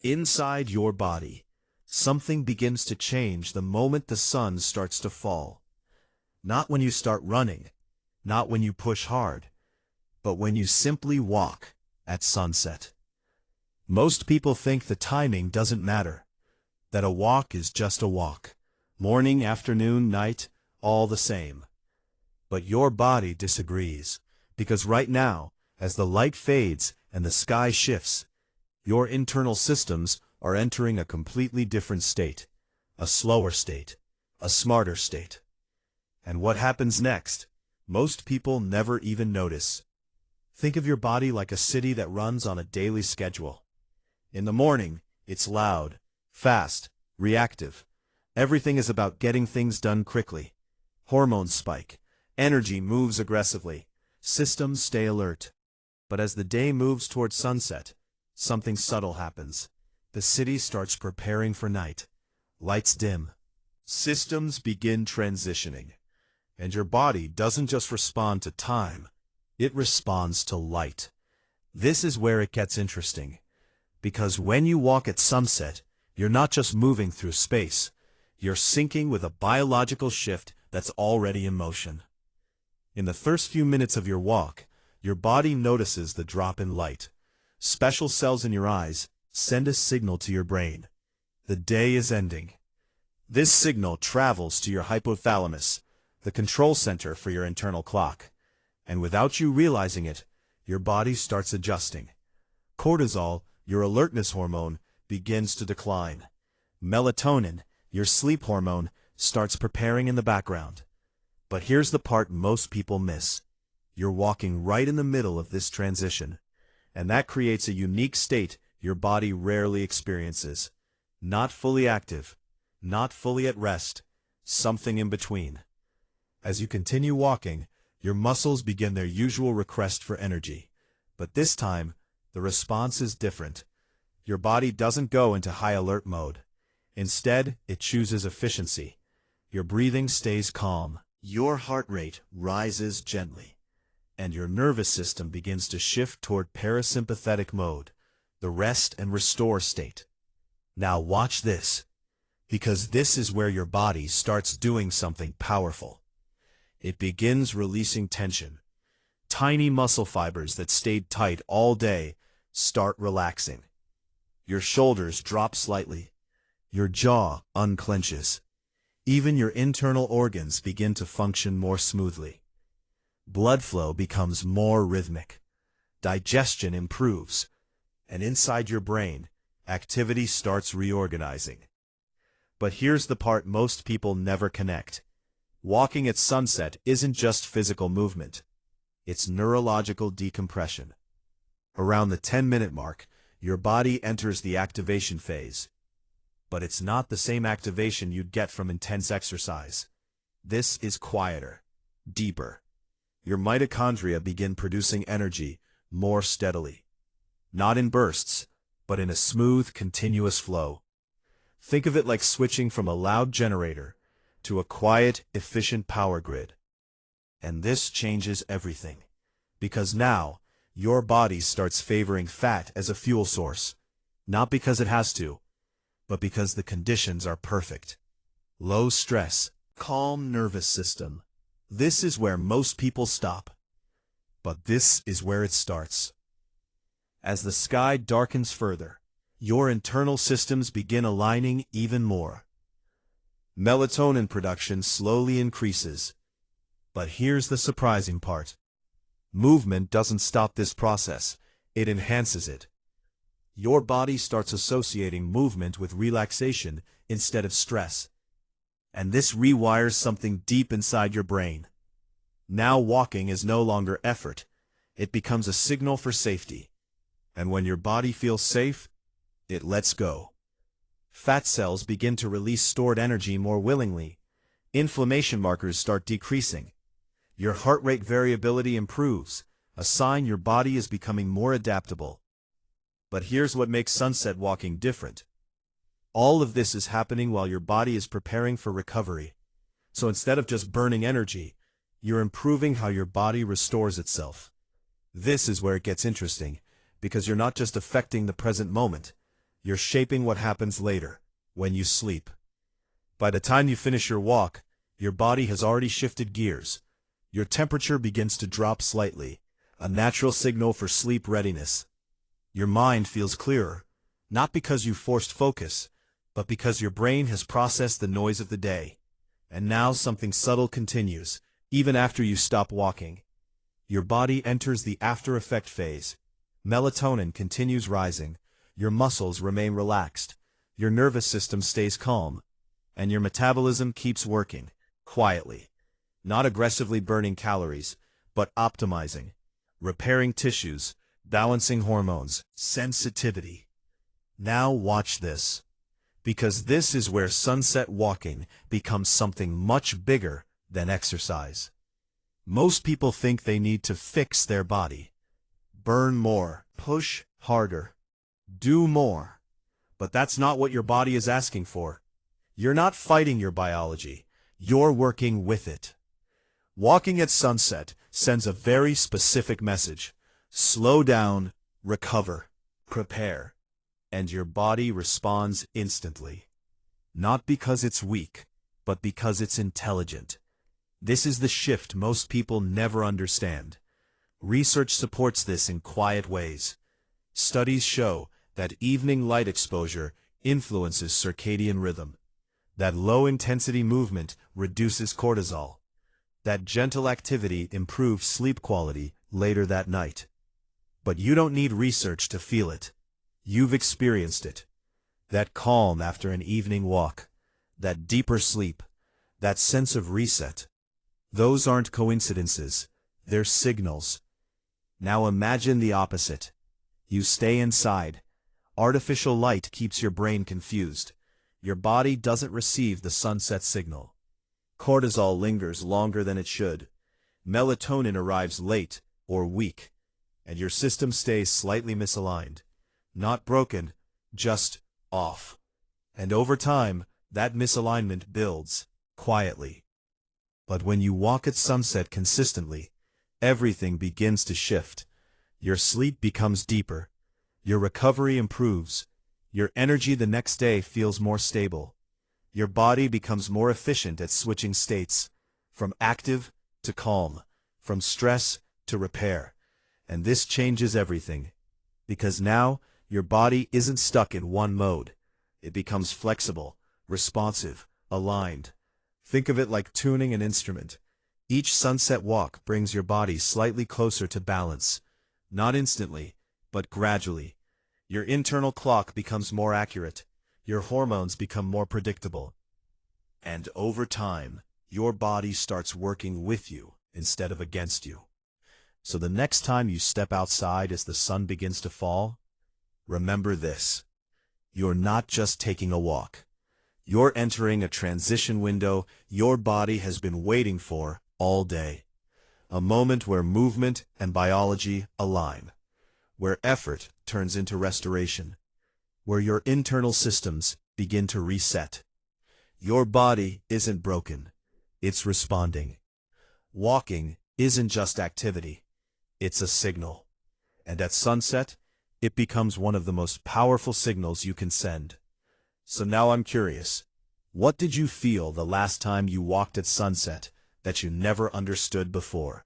Inside your body, something begins to change the moment the sun starts to fall. Not when you start running, not when you push hard, but when you simply walk at sunset. Most people think the timing doesn't matter, that a walk is just a walk. Morning, afternoon, night, all the same. But your body disagrees, because right now, as the light fades and the sky shifts, your internal systems are entering a completely different state, a slower state, a smarter state. And what happens next, most people never even notice. Think of your body like a city that runs on a daily schedule. In the morning, it's loud, fast, reactive. Everything is about getting things done quickly. Hormones spike, energy moves aggressively, systems stay alert. But as the day moves toward sunset, something subtle happens. The city starts preparing for night. Lights dim. Systems begin transitioning. And your body doesn't just respond to time, it responds to light. This is where it gets interesting. Because when you walk at sunset, you're not just moving through space. You're syncing with a biological shift that's already in motion. In the first few minutes of your walk, your body notices the drop in light. Special cells in your eyes send a signal to your brain. The day is ending. This signal travels to your hypothalamus, the control center for your internal clock. And without you realizing it, your body starts adjusting. Cortisol, your alertness hormone, begins to decline. Melatonin, your sleep hormone, starts preparing in the background. But here's the part most people miss. You're walking right in the middle of this transition. And that creates a unique state your body rarely experiences. Not fully active, not fully at rest, something in between. As you continue walking, your muscles begin their usual request for energy. But this time, the response is different. Your body doesn't go into high alert mode. Instead, it chooses efficiency. Your breathing stays calm. Your heart rate rises gently. And your nervous system begins to shift toward parasympathetic mode, the rest and restore state. Now watch this, because this is where your body starts doing something powerful. It begins releasing tension. Tiny muscle fibers that stayed tight all day start relaxing. Your shoulders drop slightly. Your jaw unclenches. Even your internal organs begin to function more smoothly. Blood flow becomes more rhythmic. Digestion improves. And inside your brain, activity starts reorganizing. But here's the part most people never connect. Walking at sunset isn't just physical movement. It's neurological decompression. Around the 10-minute mark, your body enters the activation phase. But it's not the same activation you'd get from intense exercise. This is quieter, deeper. Your mitochondria begin producing energy more steadily. Not in bursts, but in a smooth, continuous flow. Think of it like switching from a loud generator to a quiet, efficient power grid. And this changes everything. Because now, your body starts favoring fat as a fuel source. Not because it has to, but because the conditions are perfect. Low stress, calm nervous system. This is where most people stop. But this is where it starts. As the sky darkens further, your internal systems begin aligning even more. Melatonin production slowly increases. But here's the surprising part. Movement doesn't stop this process, it enhances it. Your body starts associating movement with relaxation instead of stress. And this rewires something deep inside your brain. Now walking is no longer effort. It becomes a signal for safety. And when your body feels safe, it lets go. Fat cells begin to release stored energy more willingly. Inflammation markers start decreasing. Your heart rate variability improves, a sign your body is becoming more adaptable. But here's what makes sunset walking different. All of this is happening while your body is preparing for recovery. So instead of just burning energy, you're improving how your body restores itself. This is where it gets interesting, because you're not just affecting the present moment, You're shaping what happens later, when you sleep. By the time you finish your walk, your body has already shifted gears. Your temperature begins to drop slightly, a natural signal for sleep readiness. Your mind feels clearer, not because you forced focus, but because your brain has processed the noise of the day. And now something subtle continues, even after you stop walking. Your body enters the after-effect phase. Melatonin continues rising, your muscles remain relaxed, your nervous system stays calm, and your metabolism keeps working, quietly. Not aggressively burning calories, but optimizing, repairing tissues, balancing hormones, sensitivity. Now watch this. Because this is where sunset walking becomes something much bigger than exercise. Most people think they need to fix their body. Burn more, push harder, do more. But that's not what your body is asking for. You're not fighting your biology, you're working with it. Walking at sunset sends a very specific message. Slow down, recover, prepare. And your body responds instantly. Not because it's weak, but because it's intelligent. This is the shift most people never understand. Research supports this in quiet ways. Studies show that evening light exposure influences circadian rhythm, that low-intensity movement reduces cortisol, that gentle activity improves sleep quality later that night. But you don't need research to feel it. You've experienced it. That calm after an evening walk, that deeper sleep, that sense of reset. Those aren't coincidences, they're signals. Now imagine the opposite. You stay inside. Artificial light keeps your brain confused. Your body doesn't receive the sunset signal. Cortisol lingers longer than it should. Melatonin arrives late or weak, and your system stays slightly misaligned. Not broken, just off. And over time, that misalignment builds, quietly. But when you walk at sunset consistently, everything begins to shift. Your sleep becomes deeper. Your recovery improves. Your energy the next day feels more stable. Your body becomes more efficient at switching states, from active to calm, from stress to repair. And this changes everything. Because now, your body isn't stuck in one mode. It becomes flexible, responsive, aligned. Think of it like tuning an instrument. Each sunset walk brings your body slightly closer to balance. Not instantly, but gradually. Your internal clock becomes more accurate. Your hormones become more predictable. And over time, your body starts working with you instead of against you. So the next time you step outside as the sun begins to fall, remember this. You're not just taking a walk. You're entering a transition window your body has been waiting for all day. A moment where movement and biology align. Where effort turns into restoration. Where your internal systems begin to reset. Your body isn't broken. It's responding. Walking isn't just activity. It's a signal. And at sunset, it becomes one of the most powerful signals you can send. So now I'm curious. What did you feel the last time you walked at sunset that you never understood before?